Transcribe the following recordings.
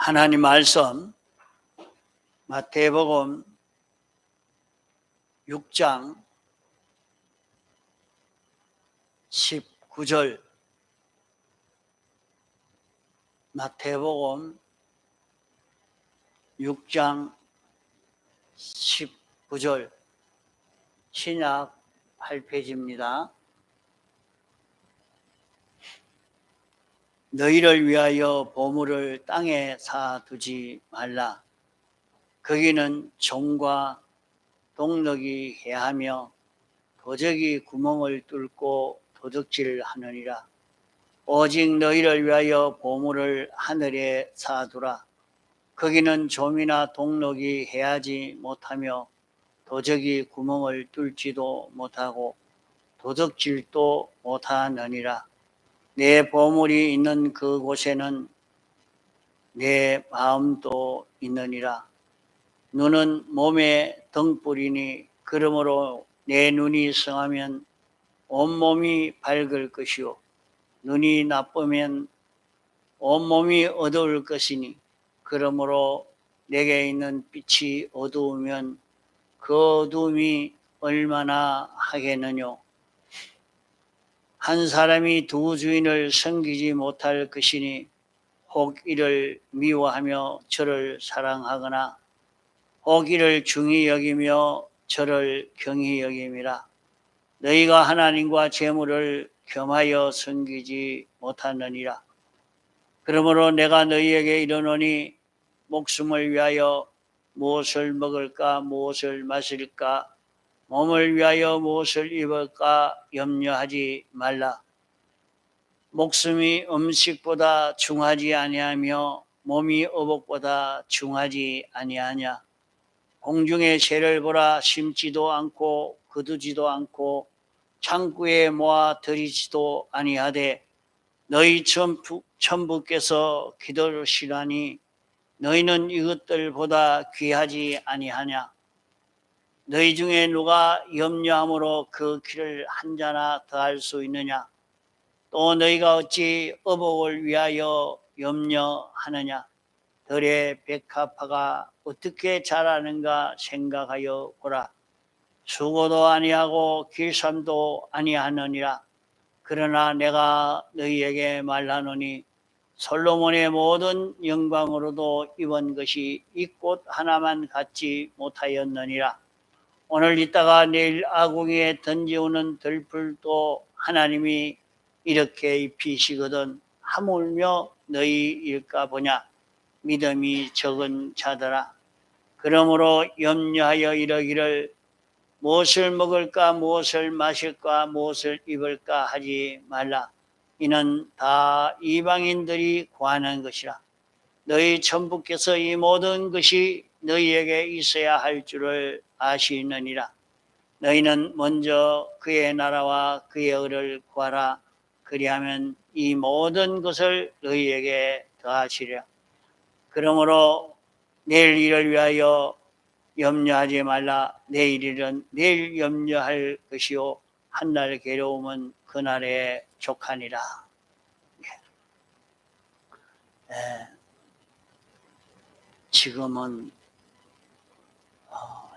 하나님 말씀 마태복음 6장 19절 마태복음 6장 19절 신약 8페이지입니다. 너희를 위하여 보물을 땅에 쌓아두지 말라. 거기는 종과 동력이 해하며 도적이 구멍을 뚫고 도둑질하느니라. 오직 너희를 위하여 보물을 하늘에 쌓아두라. 거기는 좀이나 동력이 해하지 못하며 도적이 구멍을 뚫지도 못하고 도둑질도 못하느니라. 내 보물이 있는 그곳에는 내 마음도 있느니라. 눈은 몸의 등불이니 그러므로 내 눈이 성하면 온몸이 밝을 것이요 눈이 나쁘면 온몸이 어두울 것이니 그러므로 내게 있는 빛이 어두우면 그 어두움이 얼마나 하겠느뇨. 한 사람이 두 주인을 섬기지 못할 것이니 혹 이를 미워하며 저를 사랑하거나 혹 이를 중히 여기며 저를 경히 여김이라. 너희가 하나님과 재물을 겸하여 섬기지 못하느니라. 그러므로 내가 너희에게 이르노니 목숨을 위하여 무엇을 먹을까 무엇을 마실까 몸을 위하여 무엇을 입을까 염려하지 말라. 목숨이 음식보다 중하지 아니하며 몸이 의복보다 중하지 아니하냐. 공중의 새를 보라. 심지도 않고 거두지도 않고 창고에 모아 들이지도 아니하되 너희 천부께서 기도하시라니 너희는 이것들보다 귀하지 아니하냐. 너희 중에 누가 염려함으로 그 키를 한 자나 더할 수 있느냐. 또 너희가 어찌 의복을 위하여 염려하느냐. 들의 백합화가 어떻게 자라는가 생각하여 보라. 수고도 아니하고 길쌈도 아니하느니라. 그러나 내가 너희에게 말하노니 솔로몬의 모든 영광으로도 입은 것이 이 꽃 하나만 갖지 못하였느니라. 오늘 있다가 내일 아궁이에 던지우는 들풀도 하나님이 이렇게 입히시거든 하물며 너희일까 보냐. 믿음이 적은 자들아. 그러므로 염려하여 이러기를 무엇을 먹을까 무엇을 마실까 무엇을 입을까 하지 말라. 이는 다 이방인들이 구하는 것이라. 너희 천부께서 이 모든 것이 너희에게 있어야 할 줄을 아시느니라. 너희는 먼저 그의 나라와 그의 의를 구하라. 그리하면 이 모든 것을 너희에게 더하시리라. 그러므로 내일 일을 위하여 염려하지 말라. 내일 일은 내일 염려할 것이요 한날 괴로움은 그날에 족하니라. 지금은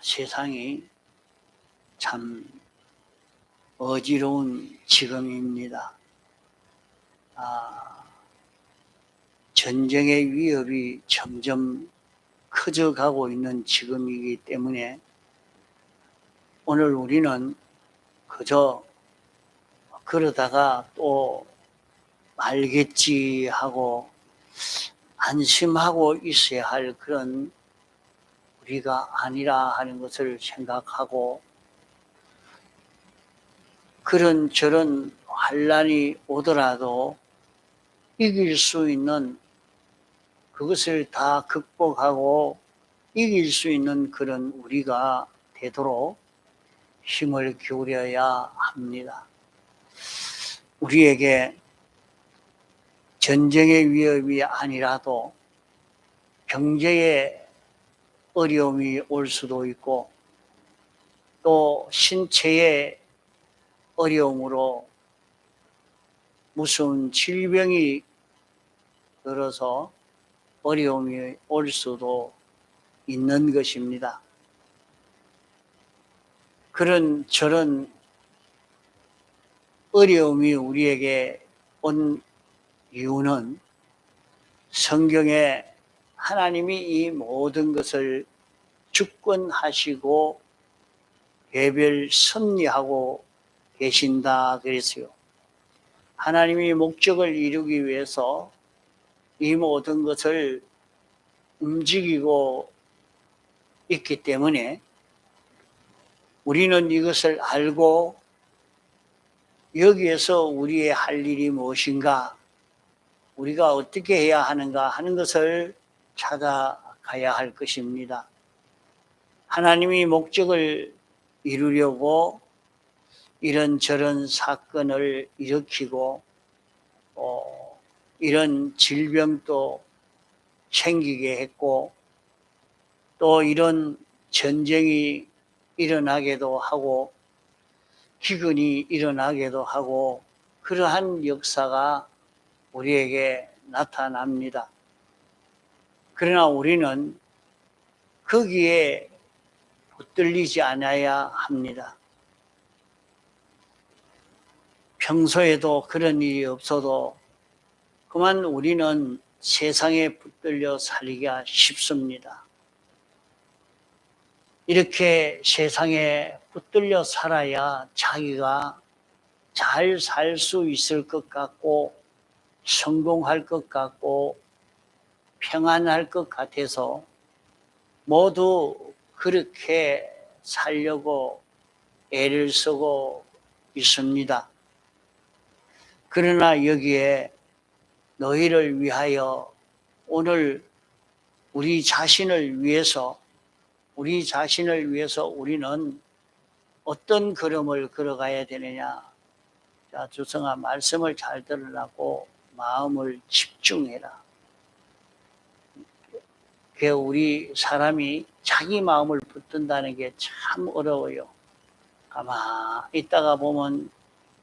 세상이 참 어지러운 지금입니다. 전쟁의 위협이 점점 커져가고 있는 지금이기 때문에 오늘 우리는 그저 그러다가 또 말겠지 하고 안심하고 있어야 할 그런 우리가 아니라 하는 것을 생각하고 그런 저런 환난이 오더라도 이길 수 있는 그것을 다 극복하고 이길 수 있는 그런 우리가 되도록 힘을 기울여야 합니다. 우리에게 전쟁의 위협이 아니라도 경제의 어려움이 올 수도 있고 또 신체의 어려움으로 무서운 질병이 들어서 어려움이 올 수도 있는 것입니다. 저런 어려움이 우리에게 온 이유는 성경에 하나님이 이 모든 것을 주권하시고 개별 섭리하고 계신다 그랬어요. 하나님이 목적을 이루기 위해서 이 모든 것을 움직이고 있기 때문에 우리는 이것을 알고 여기에서 우리의 할 일이 무엇인가, 우리가 어떻게 해야 하는가 하는 것을 찾아가야 할 것입니다. 하나님이 목적을 이루려고 이런저런 사건을 일으키고 이런 질병도 생기게 했고 또 이런 전쟁이 일어나기도 하고 기근이 일어나기도 하고 그러한 역사가 우리에게 나타납니다. 그러나 우리는 거기에 붙들리지 않아야 합니다. 평소에도 그런 일이 없어도 그만 우리는 세상에 붙들려 살기가 쉽습니다. 이렇게 세상에 붙들려 살아야 자기가 잘 살 수 있을 것 같고 성공할 것 같고 평안할 것 같아서 모두 그렇게 살려고 애를 쓰고 있습니다. 그러나 여기에 너희를 위하여 오늘 우리 자신을 위해서 우리는 어떤 걸음을 걸어가야 되느냐. 자, 주성아, 말씀을 잘 들으라고 마음을 집중해라. 우리 사람이 자기 마음을 붙든다는 게 참 어려워요. 가만히 있다가 보면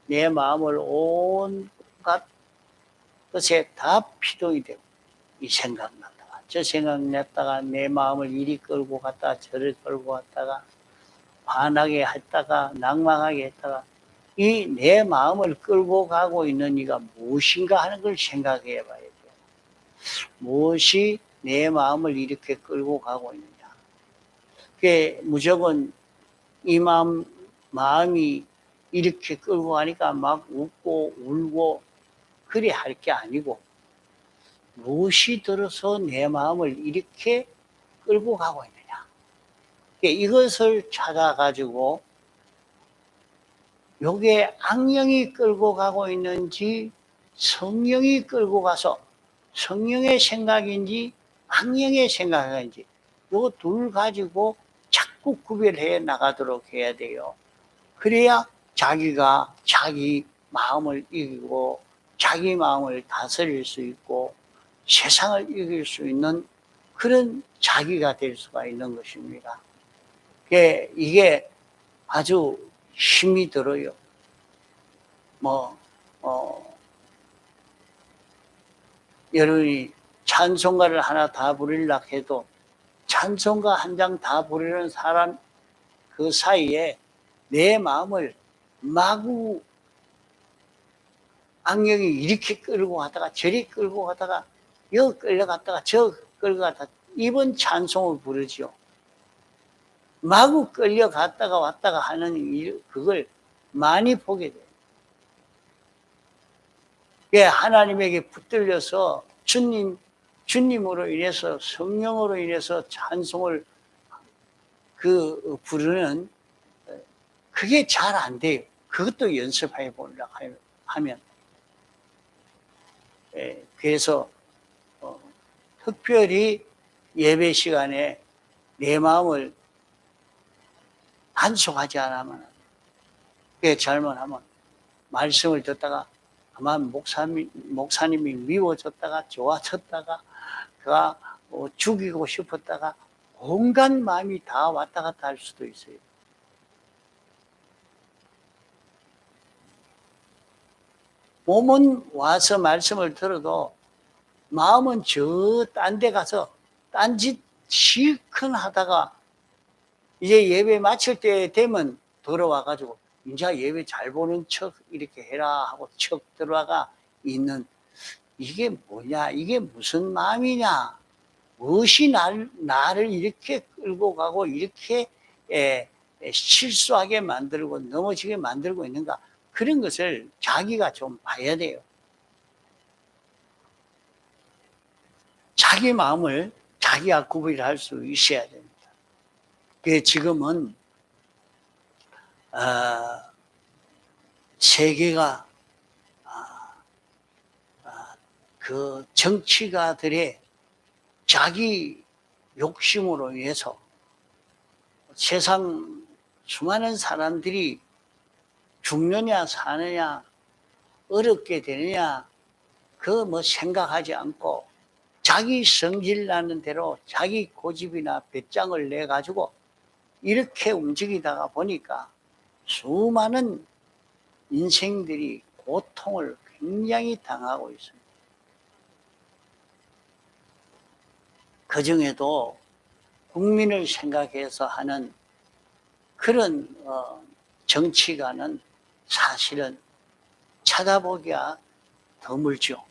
내 마음을 온갖 것에 다 피동이 되고, 이 생각 났다가 저 생각 냈다가 내 마음을 이리 끌고 갔다가 저를 끌고 갔다가 반하게 했다가 낭망하게 했다가 이 내 마음을 끌고 가고 있는 이가 무엇인가 하는 걸 생각해 봐야 돼요. 무엇이 내 마음을 이렇게 끌고 가고 있느냐. 그게 무조건 이 마음이 이렇게 끌고 가니까 막 웃고 울고 그리 할 게 아니고 무엇이 들어서 내 마음을 이렇게 끌고 가고 있느냐. 이것을 찾아가지고 요게 악령이 끌고 가고 있는지 성령이 끌고 가서 성령의 생각인지 악령의 생각인지 요 둘 가지고 자꾸 구별해 나가도록 해야 돼요. 그래야 자기가 자기 마음을 이기고 자기 마음을 다스릴 수 있고 세상을 이길 수 있는 그런 자기가 될 수가 있는 것입니다. 이게 아주 힘이 들어요. 여러분이 찬송가를 하나 다 부르려고 해도 찬송가 한 장 다 부르는 사람 그 사이에 내 마음을 마구 악령이 이렇게 끌고 가다가 저리 끌고 가다가 여기 끌려갔다가 저 끌고 갔다가 이번 찬송을 부르죠. 마구 끌려갔다가 왔다가 하는 그걸 많이 보게 돼요. 하나님에게 붙들려서 주님으로 인해서 성령으로 인해서 찬송을 부르는 그게 잘 안 돼요. 그것도 연습해 보려고 하면. 그래서 특별히 예배 시간에 내 마음을 단속하지 않으면 그게 잘못하면 말씀을 듣다가 아마 목사님이 미워졌다가 좋아졌다가 그가 죽이고 싶었다가 온갖 마음이 다 왔다 갔다 할 수도 있어요. 몸은 와서 말씀을 들어도 마음은 저 딴 데 가서 딴짓 실컷 하다가 이제 예배 마칠 때 되면 들어와가지고 이제 예배 잘 보는 척 이렇게 해라 하고 척 들어와가 있는, 이게 뭐냐, 이게 무슨 마음이냐, 무엇이 나를 이렇게 끌고 가고 이렇게 실수하게 만들고 넘어지게 만들고 있는가, 그런 것을 자기가 좀 봐야 돼요. 자기 마음을 자기가 구별할 수 있어야 됩니다. 지금은 세계가 그 정치가들의 자기 욕심으로 인해서 세상 수많은 사람들이 죽느냐 사느냐 어렵게 되느냐 그 뭐 생각하지 않고 자기 성질 나는 대로 자기 고집이나 배짱을 내 가지고 이렇게 움직이다가 보니까 수많은 인생들이 고통을 굉장히 당하고 있습니다. 그 중에도 국민을 생각해서 하는 그런 정치가는 사실은 찾아보기가 드물죠.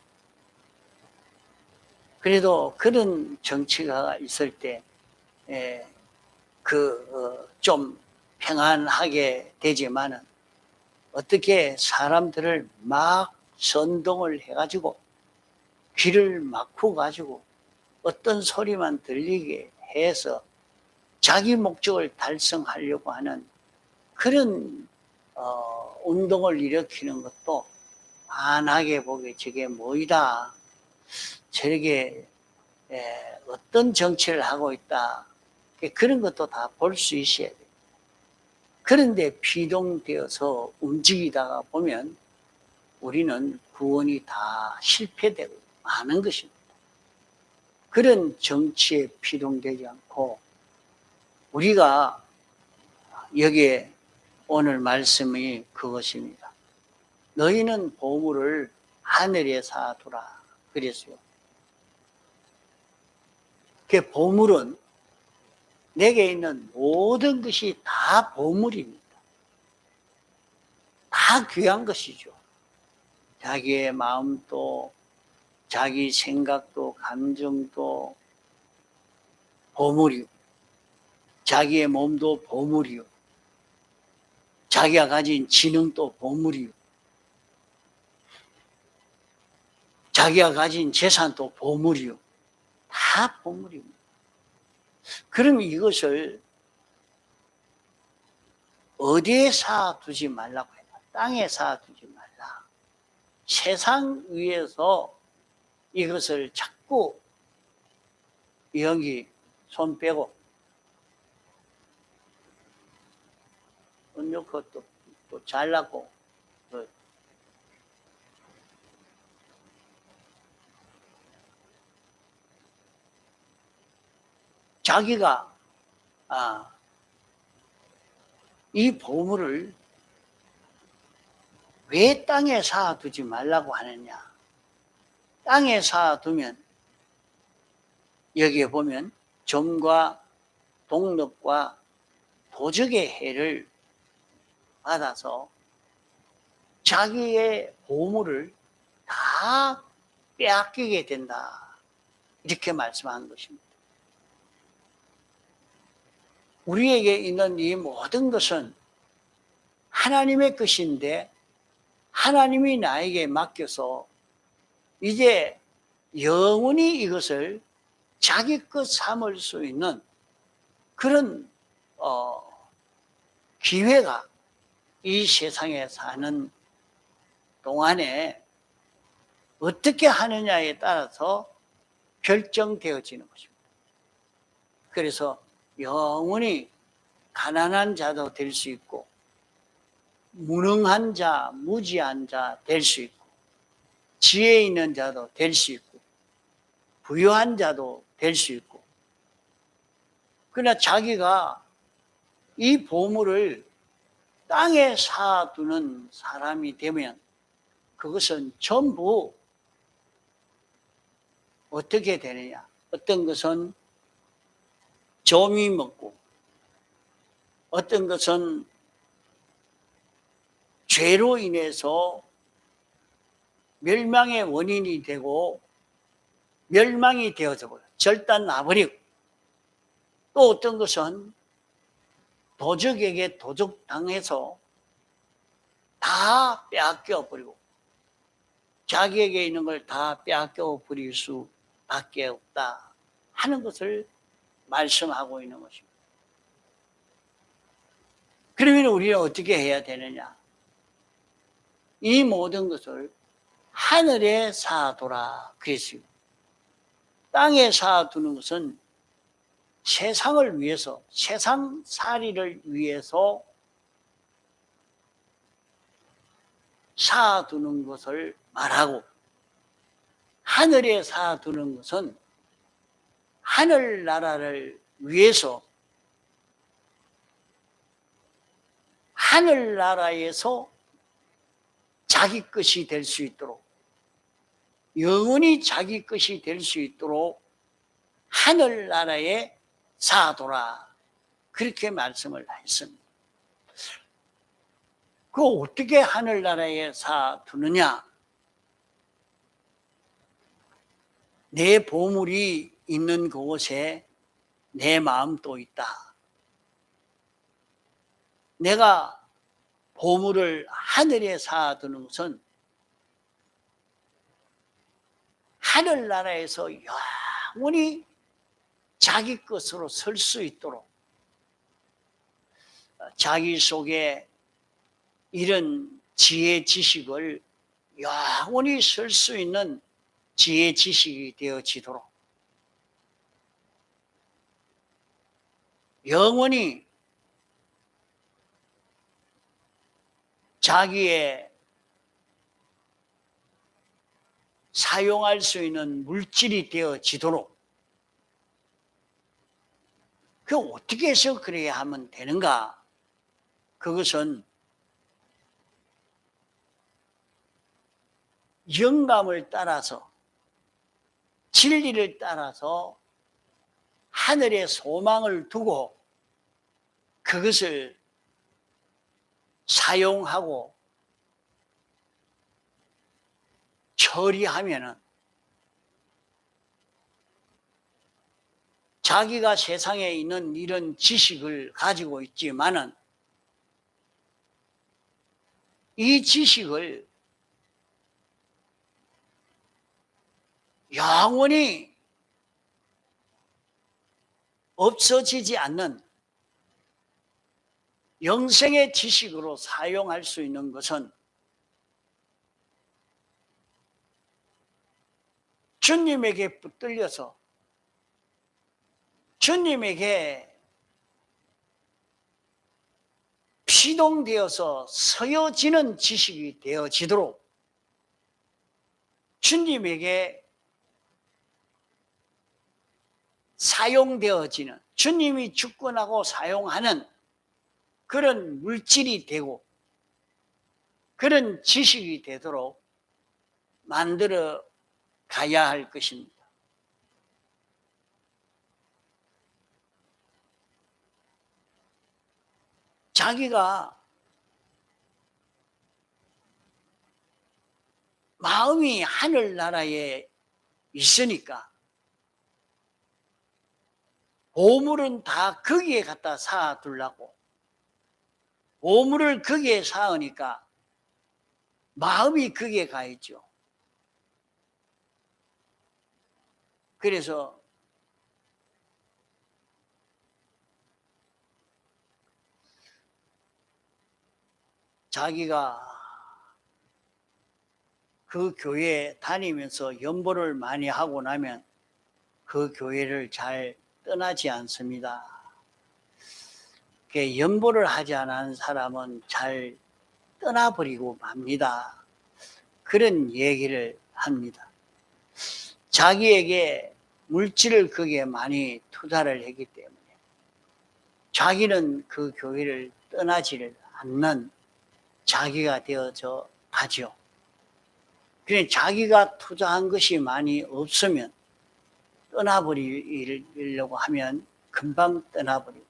그래도 그런 정치가가 있을 때 좀 평안하게 되지만은 어떻게 사람들을 막 선동을 해가지고 귀를 막고 가지고 어떤 소리만 들리게 해서 자기 목적을 달성하려고 하는 그런 운동을 일으키는 것도 환하게 보기 저게 뭐이다, 저렇게 어떤 정치를 하고 있다, 그런 것도 다 볼 수 있어야 돼요. 그런데 피동되어서 움직이다가 보면 우리는 구원이 다 실패되고 마는 것입니다. 그런 정치에 피동되지 않고 우리가 여기에 오늘 말씀이 그것입니다. 너희는 보물을 하늘에 쌓아두라 그랬어요. 그 보물은 내게 있는 모든 것이 다 보물입니다. 다 귀한 것이죠. 자기의 마음도 자기 생각도 감정도 보물이고 자기의 몸도 보물이요, 자기가 가진 지능도 보물이요, 자기가 가진 재산도 보물이요, 다 보물입니다. 그럼 이것을 어디에 쌓아두지 말라고 해요? 땅에 쌓아두지 말라. 세상 위에서 이것을 자꾸 여기 손 빼고 언녀 또 잘랐고 자기가 이 보물을 왜 땅에 쌓아두지 말라고 하느냐? 땅에 쌓아두면 여기에 보면 점과 동력과 도적의 해를 받아서 자기의 보물을 다 빼앗기게 된다, 이렇게 말씀한 것입니다. 우리에게 있는 이 모든 것은 하나님의 것인데 하나님이 나에게 맡겨서 이제 영원히 이것을 자기 것 삼을 수 있는 그런 기회가 이 세상에 사는 동안에 어떻게 하느냐에 따라서 결정되어지는 것입니다. 그래서 영원히 가난한 자도 될 수 있고 무능한 자, 무지한 자 될 수 있고 지혜 있는 자도 될 수 있고 부유한 자도 될 수 있고, 그러나 자기가 이 보물을 땅에 쌓아두는 사람이 되면 그것은 전부 어떻게 되느냐? 어떤 것은 점이 먹고, 어떤 것은 죄로 인해서 멸망의 원인이 되고 멸망이 되어져 버려요. 절단 나버리고, 또 어떤 것은 도적에게 도적당해서 다 빼앗겨 버리고 자기에게 있는 걸 다 빼앗겨 버릴 수밖에 없다 하는 것을 말씀하고 있는 것입니다. 그러면 우리는 어떻게 해야 되느냐? 이 모든 것을 하늘에 쌓아두라 그랬어요. 땅에 쌓아두는 것은 세상을 위해서, 세상살이를 위해서 쌓아두는 것을 말하고, 하늘에 쌓아두는 것은 하늘나라를 위해서 하늘나라에서 자기 것이 될 수 있도록, 영원히 자기 것이 될 수 있도록 하늘나라에 쌓아두라 그렇게 말씀을 했습니다. 그거 어떻게 하늘나라에 쌓아두느냐? 내 보물이 있는 그곳에 내 마음도 있다. 내가 보물을 하늘에 쌓아두는 것은 하늘나라에서 영원히 자기 것으로 설 수 있도록, 자기 속에 이런 지혜 지식을 영원히 쓸 수 있는 지혜 지식이 되어지도록, 영원히 자기의 사용할 수 있는 물질이 되어지도록, 그 어떻게 해서 그래야 하면 되는가? 그것은 영감을 따라서, 진리를 따라서 하늘에 소망을 두고 그것을 사용하고 처리하면은 자기가 세상에 있는 이런 지식을 가지고 있지만은 이 지식을 영원히 없어지지 않는 영생의 지식으로 사용할 수 있는 것은 주님에게 붙들려서 주님에게 피동되어서 서여지는 지식이 되어지도록 주님에게 사용되어지는, 주님이 주권하고 사용하는 그런 물질이 되고 그런 지식이 되도록 만들어 가야 할 것입니다. 자기가 마음이 하늘나라에 있으니까 보물은 다 거기에 갖다 쌓아두려고, 보물을 거기에 쌓으니까 마음이 거기에 가 있죠. 그래서 자기가 그 교회에 다니면서 연보를 많이 하고 나면 그 교회를 잘 떠나지 않습니다. 연보를 하지 않은 사람은 잘 떠나버리고 맙니다. 그런 얘기를 합니다. 자기에게 물질을 거기에 많이 투자를 했기 때문에 자기는 그 교회를 떠나지를 않는 자기가 되어져 가죠. 그래 자기가 투자한 것이 많이 없으면 떠나버리려고 하면 금방 떠나버리고,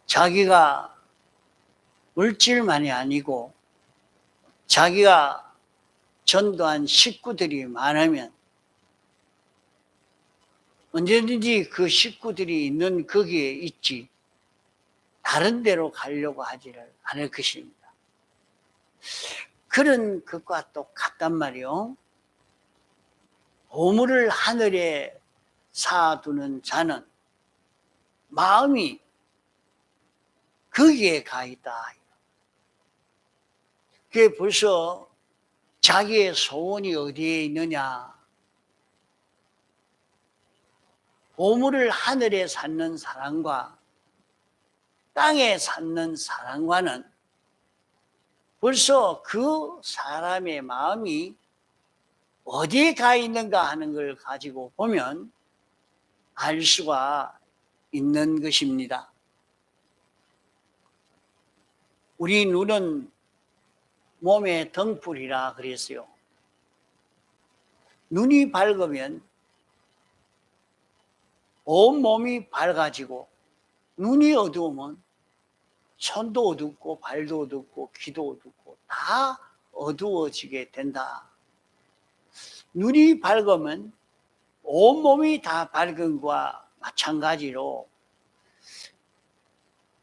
자기가 물질만이 아니고 자기가 전도한 식구들이 많으면 언제든지 그 식구들이 있는 거기에 있지 다른 데로 가려고 하지를 않을 것입니다. 그런 것과 똑같단 말이요. 보물을 하늘에 쌓아두는 자는 마음이 거기에 가 있다. 그게 벌써 자기의 소원이 어디에 있느냐. 보물을 하늘에 쌓는 사람과 땅에 쌓는 사람과는 벌써 그 사람의 마음이 어디에 가 있는가 하는 걸 가지고 보면 알 수가 있는 것입니다. 우리 눈은 몸의 등불이라 그랬어요. 눈이 밝으면 온 몸이 밝아지고, 눈이 어두우면 손도 어둡고 발도 어둡고 귀도 어둡고 다 어두워지게 된다. 눈이 밝으면 온몸이 다 밝은 것과 마찬가지로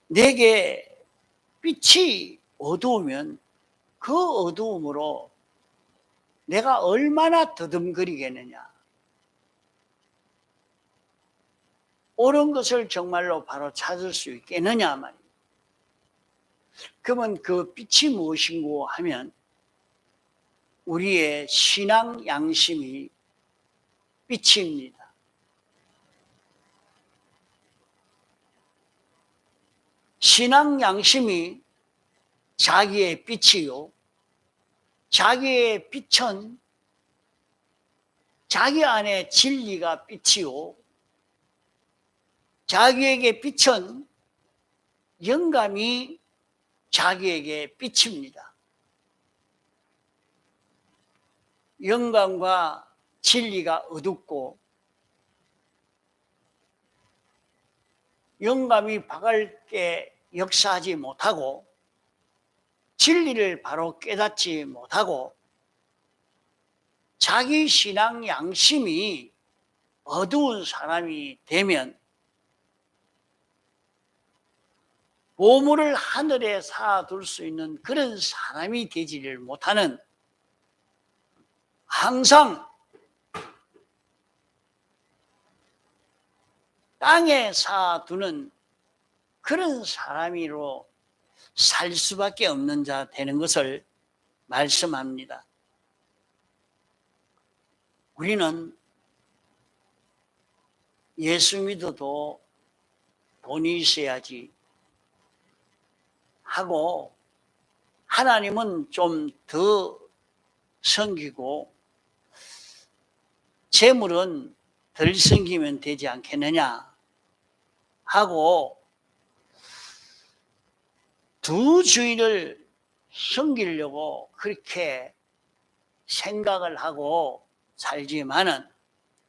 내게 빛이 어두우면 그 어두움으로 내가 얼마나 더듬거리겠느냐. 옳은 것을 정말로 바로 찾을 수 있겠느냐 말이에요. 그러면 그 빛이 무엇인고 하면 우리의 신앙 양심이 빛입니다. 신앙 양심이 자기의 빛이요. 자기의 빛은 자기 안에 진리가 빛이요. 자기에게 빛은 영감이 자기에게 빛입니다. 영감과 진리가 어둡고 영감이 밝게 역사하지 못하고 진리를 바로 깨닫지 못하고 자기 신앙 양심이 어두운 사람이 되면 보물을 하늘에 쌓아둘 수 있는 그런 사람이 되지를 못하는, 항상 땅에 쌓아두는 그런 사람으로 살 수밖에 없는 자 되는 것을 말씀합니다. 우리는 예수 믿어도 돈이 있어야지 하고 하나님은 좀 더 섬기고 재물은 덜 섬기면 되지 않겠느냐 하고 두 주인을 섬기려고 그렇게 생각을 하고 살지만은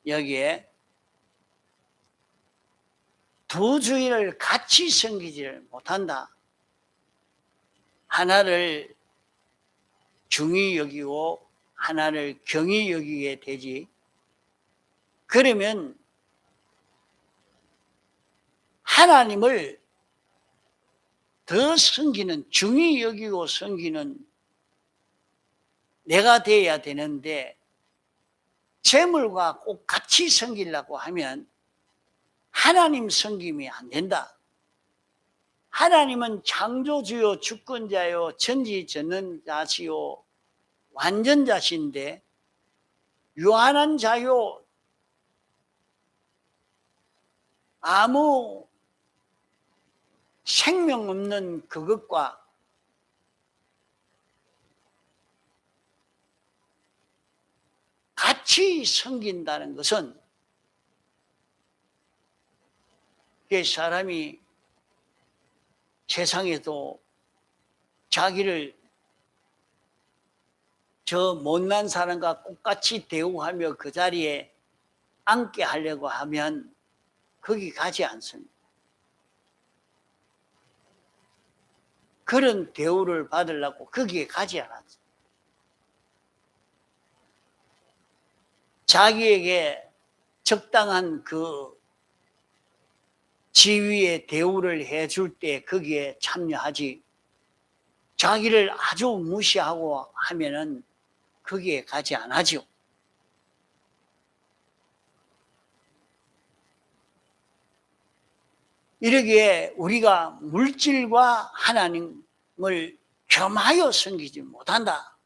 여기에 두 주인을 같이 섬기지를 못한다. 하나를 중히 여기고 하나를 경히 여기게 되지. 그러면 하나님을 더 섬기는, 중히 여기고 섬기는 내가 돼야 되는데 재물과 꼭 같이 섬기려고 하면 하나님 섬김이 안 된다. 하나님은 창조주요 주권자요 전지전능자시요 완전자신데 유한한 자요 아무 생명 없는 그것과 같이 섬긴다는 것은 사람이 세상에도 자기를 저 못난 사람과 똑같이 대우하며 그 자리에 앉게 하려고 하면 거기 가지 않습니다. 그런 대우를 받으려고 거기에 가지 않았어요. 자기에게 적당한 그 지위의 대우를 해줄 때 거기에 참여하지, 자기를 아주 무시하고 하면은 거기에 가지 않아죠. 이러기에 우리가 물질과 하나님을 겸하여 섬기지 못한다.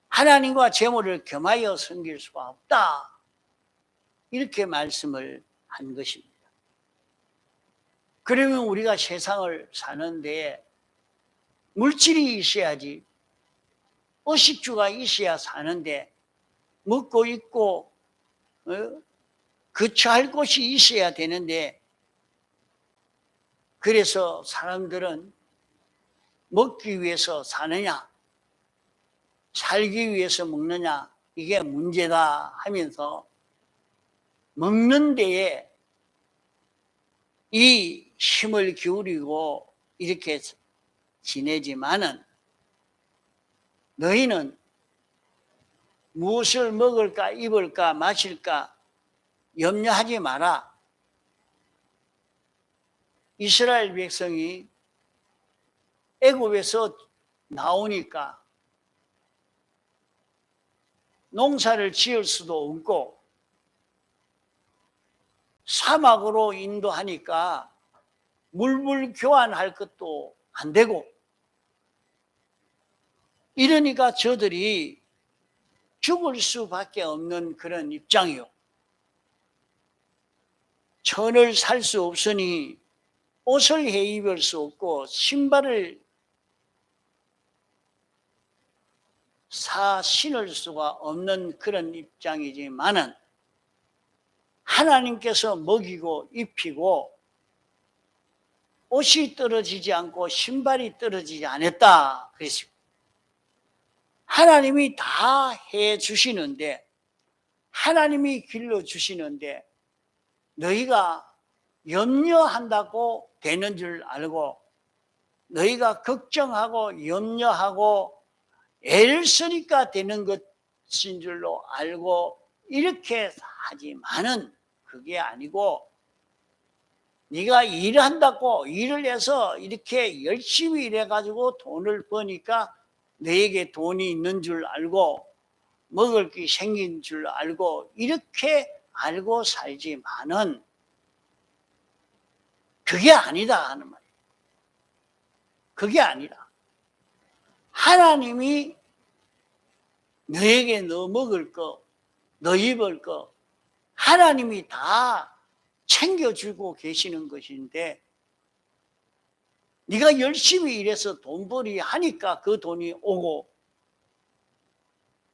하나님과 재물을 겸하여 섬길 수가 없다. 이렇게 말씀을 한 것입니다. 그러면 우리가 세상을 사는데 물질이 있어야지, 의식주가 있어야 사는데, 먹고 입고 거처할 곳이 있어야 되는데, 그래서 사람들은 먹기 위해서 사느냐, 살기 위해서 먹느냐, 이게 문제다 하면서 먹는 데에 이 힘을 기울이고 이렇게 지내지만은, 너희는 무엇을 먹을까 입을까 마실까 염려하지 마라. 이스라엘 백성이 애굽에서 나오니까 농사를 지을 수도 없고 사막으로 인도하니까 물물 교환할 것도 안 되고, 이러니까 저들이 죽을 수밖에 없는 그런 입장이요. 천을 살 수 없으니 옷을 해 입을 수 없고 신발을 사 신을 수가 없는 그런 입장이지만은, 하나님께서 먹이고 입히고 옷이 떨어지지 않고 신발이 떨어지지 않았다 그랬습니다. 하나님이 다 해주시는데, 하나님이 길러주시는데 너희가 염려한다고 되는 줄 알고, 너희가 걱정하고 염려하고 애를 쓰니까 되는 것인 줄로 알고 이렇게 하지만은 그게 아니고, 네가 일한다고 일을 해서 이렇게 열심히 일해가지고 돈을 버니까 너에게 돈이 있는 줄 알고 먹을 게 생긴 줄 알고 이렇게 알고 살지만은 그게 아니다 하는 말이에요. 그게 아니라 하나님이 너에게 너 먹을 거, 너 입을 거 하나님이 다 챙겨주고 계시는 것인데, 네가 열심히 일해서 돈벌이 하니까 그 돈이 오고,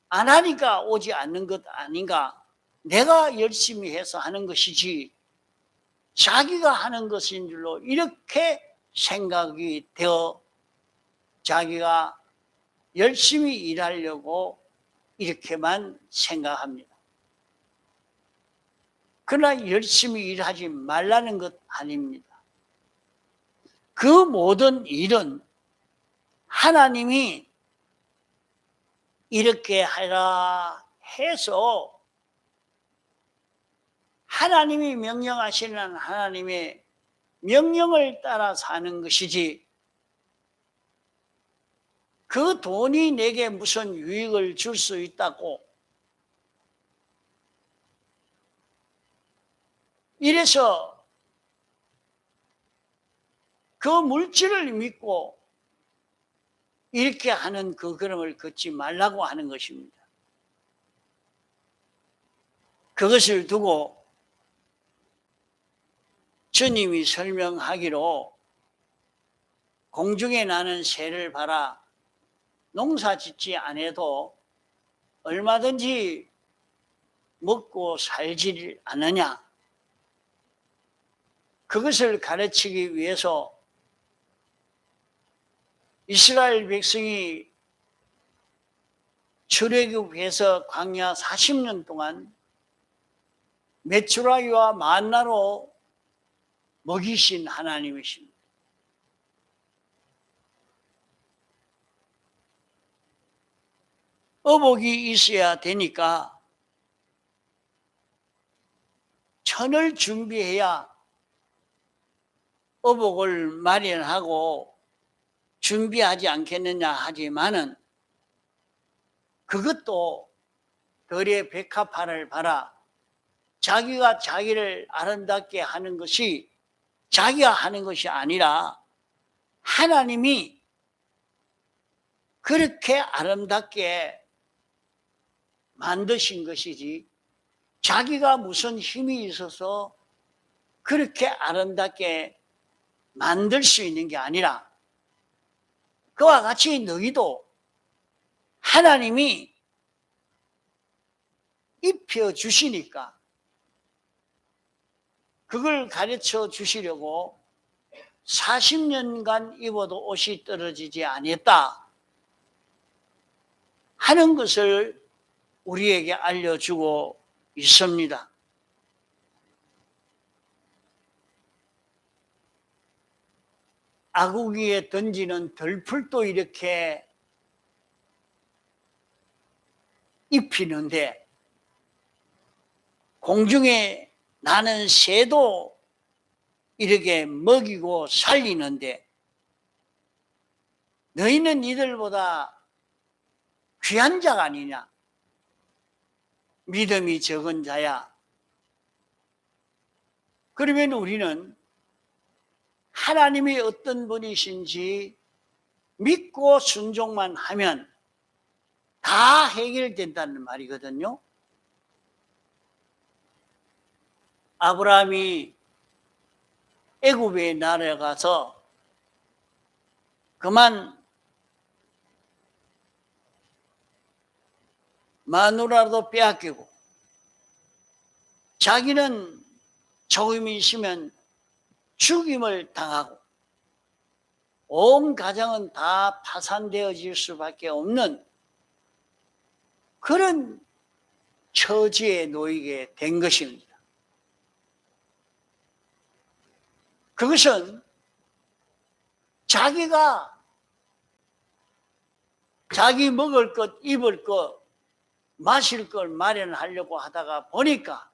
안 하니까 오지 않는 것 아닌가? 내가 열심히 해서 하는 것이지 자기가 하는 것인 줄로 이렇게 생각이 되어 자기가 열심히 일하려고 이렇게만 생각합니다. 그러나 열심히 일하지 말라는 것 아닙니다. 그 모든 일은 하나님이 이렇게 하라 해서 하나님이 명령하시는 하나님의 명령을 따라 사는 것이지, 그 돈이 내게 무슨 유익을 줄 수 있다고 이래서 그 물질을 믿고 이렇게 하는 그 걸음을 걷지 말라고 하는 것입니다. 그것을 두고 주님이 설명하기로 공중에 나는 새를 봐라, 농사 짓지 않아도 얼마든지 먹고 살지 않느냐, 그것을 가르치기 위해서 이스라엘 백성이 출애굽해서 광야 40년 동안 메추라기와 만나로 먹이신 하나님이십니다. 어복이 있어야 되니까 천을 준비해야 어복을 마련하고 준비하지 않겠느냐 하지만은 그것도 덜의 백합화를 봐라. 자기가 자기를 아름답게 하는 것이 자기가 하는 것이 아니라 하나님이 그렇게 아름답게 만드신 것이지 자기가 무슨 힘이 있어서 그렇게 아름답게 만들 수 있는 게 아니라 그와 같이 너희도 하나님이 입혀 주시니까 그걸 가르쳐 주시려고 40년간 입어도 옷이 떨어지지 아니했다 하는 것을 우리에게 알려주고 있습니다. 아구기에 던지는 덜풀도 이렇게 입히는데 공중에 나는 새도 이렇게 먹이고 살리는데 너희는 이들보다 귀한 자가 아니냐? 믿음이 적은 자야. 그러면 우리는 하나님이 어떤 분이신지 믿고 순종만 하면 다 해결된다는 말이거든요. 아브라함이 애굽에 날아가서 그만 마누라도 빼앗기고 자기는 조금이 있으면 죽임을 당하고 온 가정은 다 파산되어질 수밖에 없는 그런 처지에 놓이게 된 것입니다. 그것은 자기가 자기 먹을 것, 입을 것, 마실 걸 마련하려고 하다가 보니까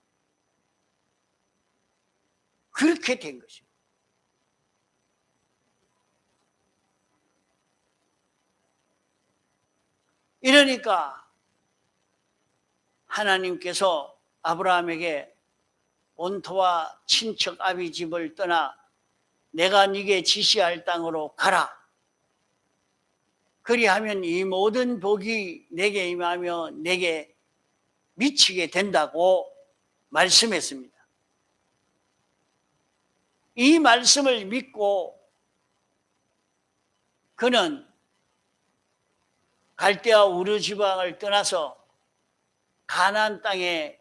그렇게 된 것입니다. 이러니까 하나님께서 아브라함에게 본토와 친척 아비 집을 떠나 내가 네게 지시할 땅으로 가라. 그리하면 이 모든 복이 내게 임하며 내게 미치게 된다고 말씀했습니다. 이 말씀을 믿고 그는 갈대아 우르 지방을 떠나서 가나안 땅에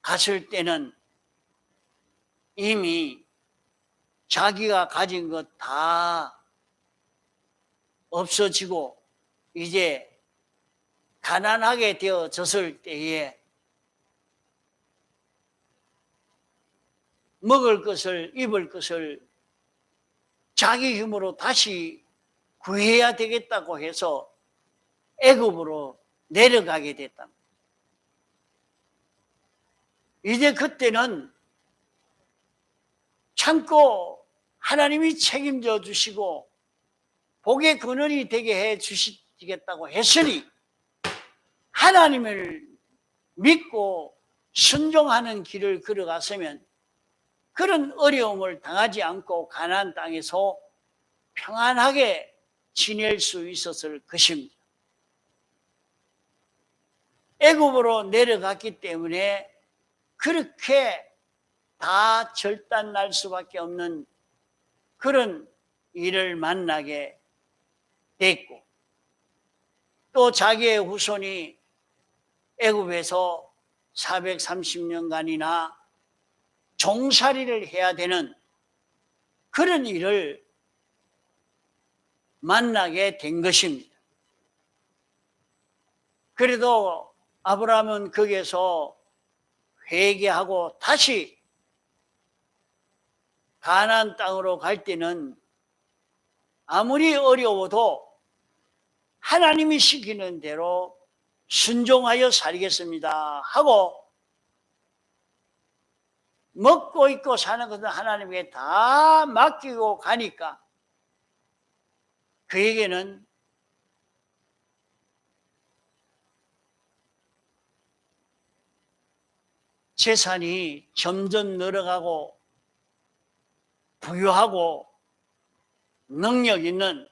갔을 때는 이미 자기가 가진 것 다 없어지고 이제 가난하게 되어졌을 때에 먹을 것을 입을 것을 자기 힘으로 다시 구해야 되겠다고 해서 애굽으로 내려가게 됐다. 이제 그때는 참고 하나님이 책임져 주시고 복의 근원이 되게 해 주시겠다고 했으니 하나님을 믿고 순종하는 길을 걸어갔으면 그런 어려움을 당하지 않고 가나안 땅에서 평안하게 지낼 수 있었을 것입니다. 애굽으로 내려갔기 때문에 그렇게 다 절단 날 수밖에 없는 그런 일을 만나게 됐고 또 자기의 후손이 애굽에서 430년간이나 종살이를 해야 되는 그런 일을 만나게 된 것입니다. 그래도 아브라함은 거기에서 회개하고 다시 가나안 땅으로 갈 때는 아무리 어려워도 하나님이 시키는 대로 순종하여 살겠습니다 하고 먹고 입고 사는 것은 하나님께 다 맡기고 가니까 그에게는 재산이 점점 늘어가고 부유하고 능력 있는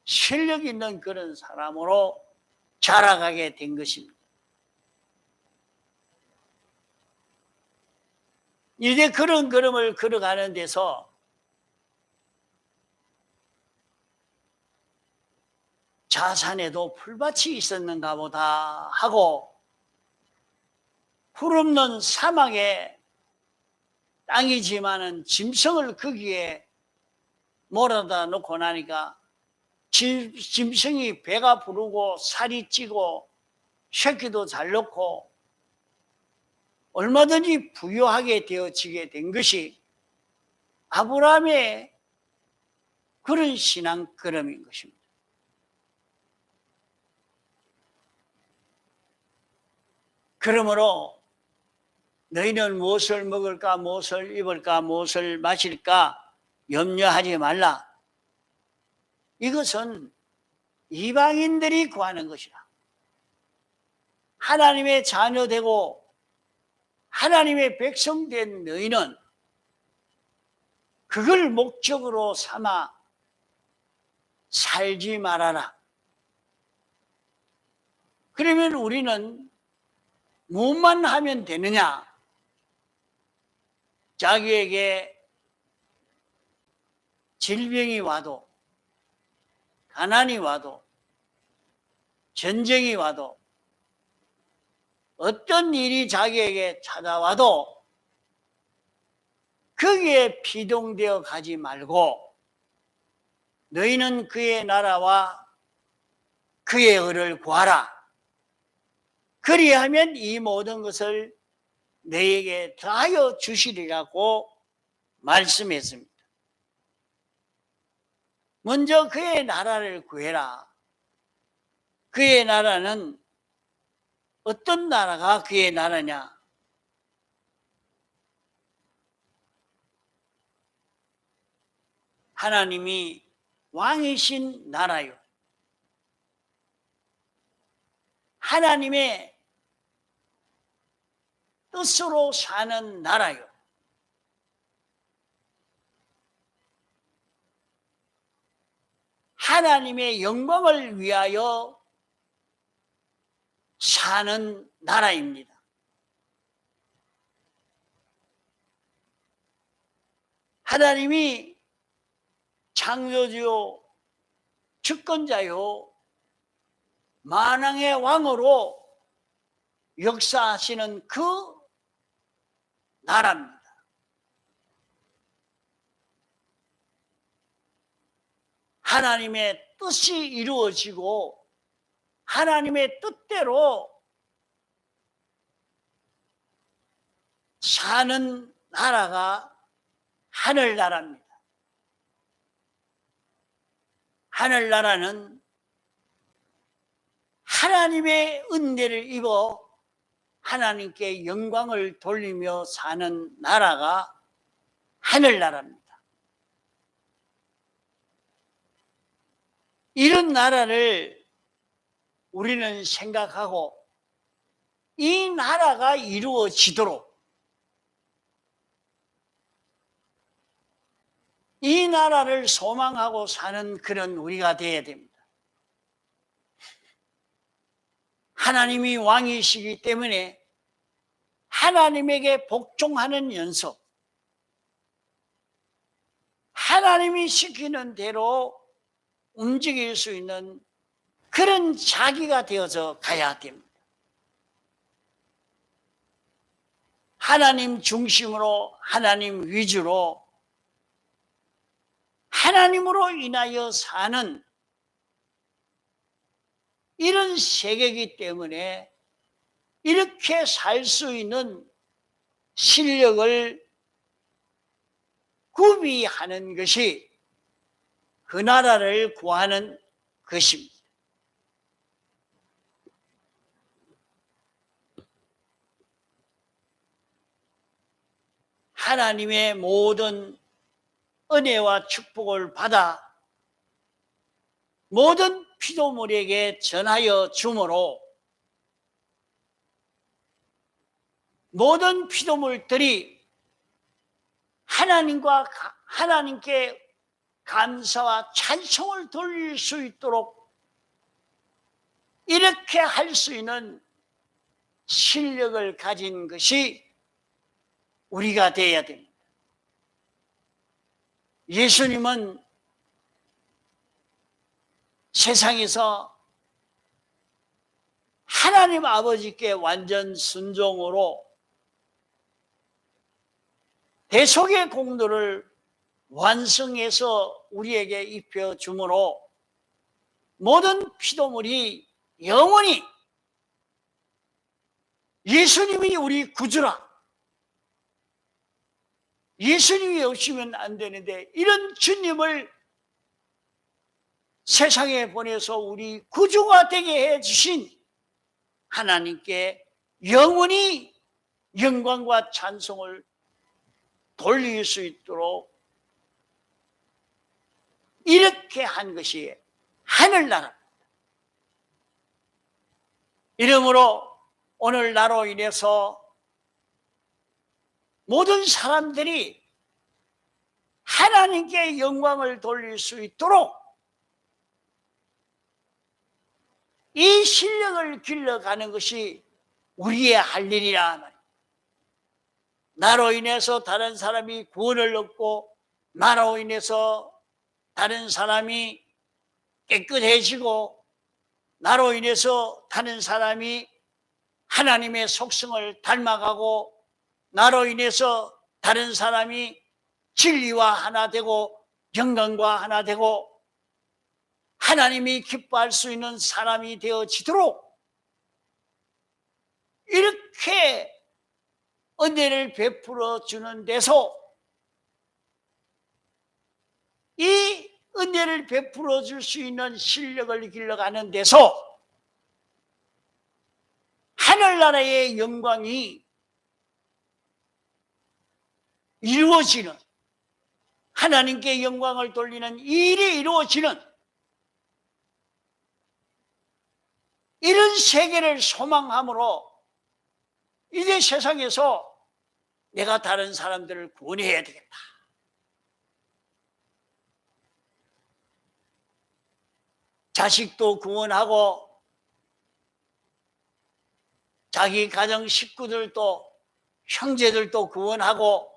실력 있는 그런 사람으로 자라가게 된 것입니다. 이제 그런 걸음을 걸어가는 데서 자산에도 풀밭이 있었는가 보다 하고 풀없는 사막에 땅이지만은 짐승을 거기에 몰아다 놓고 나니까 짐승이 배가 부르고 살이 찌고 새끼도 잘 놓고 얼마든지 부유하게 되어지게 된 것이 아브라함의 그런 신앙 걸음인 것입니다. 그러므로 너희는 무엇을 먹을까, 무엇을 입을까, 무엇을 마실까 염려하지 말라. 이것은 이방인들이 구하는 것이라. 하나님의 자녀되고 하나님의 백성된 너희는 그걸 목적으로 삼아 살지 말아라. 그러면 우리는 무엇만 하면 되느냐? 자기에게 질병이 와도 가난이 와도 전쟁이 와도 어떤 일이 자기에게 찾아와도 거기에 피동되어 가지 말고 너희는 그의 나라와 그의 의를 구하라. 그리하면 이 모든 것을 너희에게 더하여 주시리라고 말씀했습니다. 먼저 그의 나라를 구해라. 그의 나라는 어떤 나라가 그의 나라냐? 하나님이 왕이신 나라요. 하나님의 뜻으로 사는 나라요. 하나님의 영광을 위하여 사는 나라입니다. 하나님이 창조주요, 주권자요, 만왕의 왕으로 역사하시는 그 나라입니다. 하나님의 뜻이 이루어지고 하나님의 뜻대로 사는 나라가 하늘나라입니다. 하늘나라는 하나님의 은혜를 입어 하나님께 영광을 돌리며 사는 나라가 하늘나라입니다. 이런 나라를 우리는 생각하고 이 나라가 이루어지도록 이 나라를 소망하고 사는 그런 우리가 되어야 됩니다. 하나님이 왕이시기 때문에 하나님에게 복종하는 연습, 하나님이 시키는 대로 움직일 수 있는 그런 자기가 되어서 가야 됩니다. 하나님 중심으로, 하나님 위주로, 하나님으로 인하여 사는 이런 세계이기 때문에 이렇게 살 수 있는 실력을 구비하는 것이 그 나라를 구하는 것입니다. 하나님의 모든 은혜와 축복을 받아 모든 피조물에게 전하여 주므로 모든 피조물들이 하나님께 감사와 찬송을 돌릴 수 있도록 이렇게 할 수 있는 실력을 가진 것이 우리가 되어야 됩니다. 예수님은 세상에서 하나님 아버지께 완전 순종으로 대속의 공로를 완성해서 우리에게 입혀 주므로 모든 피조물이 영원히 예수님이 우리 구주라, 예수님이 없으면 안 되는데 이런 주님을 세상에 보내서 우리 구주가 되게 해주신 하나님께 영원히 영광과 찬송을 돌릴 수 있도록 이렇게 한 것이 하늘나라입니다. 이러므로 오늘 나로 인해서 모든 사람들이 하나님께 영광을 돌릴 수 있도록 이 실력을 길러가는 것이 우리의 할 일이라 말입니다. 나로 인해서 다른 사람이 구원을 얻고 나로 인해서 다른 사람이 깨끗해지고 나로 인해서 다른 사람이 하나님의 속성을 닮아가고 나로 인해서 다른 사람이 진리와 하나 되고 영광과 하나 되고 하나님이 기뻐할 수 있는 사람이 되어지도록 이렇게 은혜를 베풀어 주는 데서 이 은혜를 베풀어 줄 수 있는 실력을 길러가는 데서 하늘나라의 영광이 이루어지는, 하나님께 영광을 돌리는 일이 이루어지는 이런 세계를 소망함으로 이제 세상에서 내가 다른 사람들을 구원해야 되겠다. 자식도 구원하고 자기 가정 식구들도 형제들도 구원하고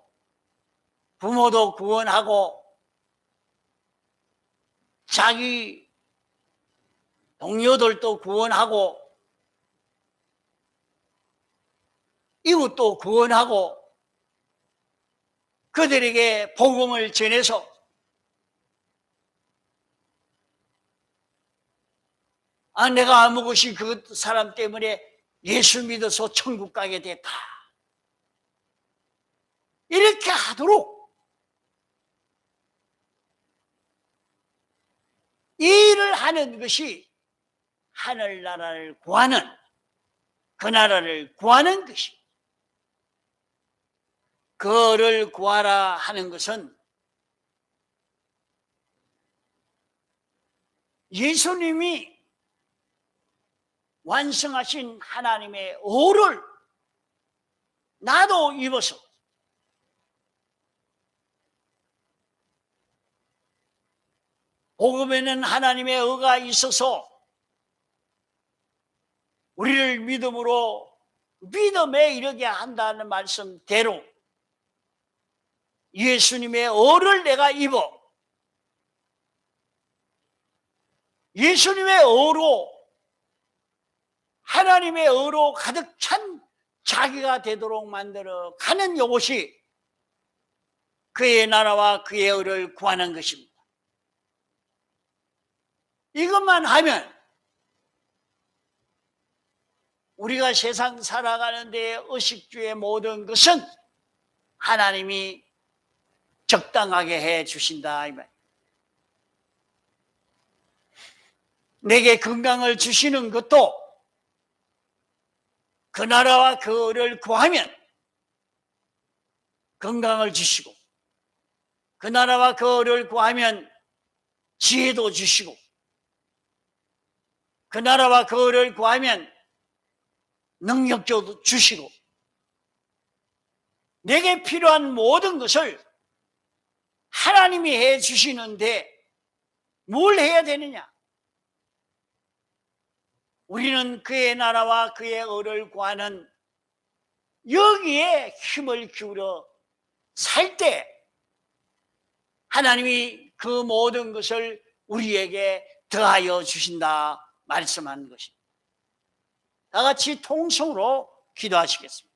부모도 구원하고 자기 동료들도 구원하고 이웃도 구원하고 그들에게 복음을 전해서 내가 아무것이 그 사람 때문에 예수 믿어서 천국 가게 됐다. 이렇게 하도록 이 일을 하는 것이 하늘나라를 구하는, 그 나라를 구하는 것이, 그를 구하라 하는 것은 예수님이 완성하신 하나님의 의를 나도 입어서 복음에는 하나님의 의가 있어서 우리를 믿음으로 믿음에 이르게 한다는 말씀대로 예수님의 의를 내가 입어 예수님의 의로 하나님의 의로 가득 찬 자기가 되도록 만들어 가는 이것이 그의 나라와 그의 의를 구하는 것입니다. 이것만 하면 우리가 세상 살아가는 데 의식주의 모든 것은 하나님이 적당하게 해 주신다 이 말. 내게 건강을 주시는 것도 그 나라와 그 의를 구하면 건강을 주시고, 그 나라와 그 의를 구하면 지혜도 주시고, 그 나라와 그 의를 구하면 능력도 주시고, 내게 필요한 모든 것을 하나님이 해 주시는데 뭘 해야 되느냐? 우리는 그의 나라와 그의 의를 구하는 여기에 힘을 기울여 살 때 하나님이 그 모든 것을 우리에게 더하여 주신다 말씀하는 것입니다. 다 같이 통성으로 기도하시겠습니다.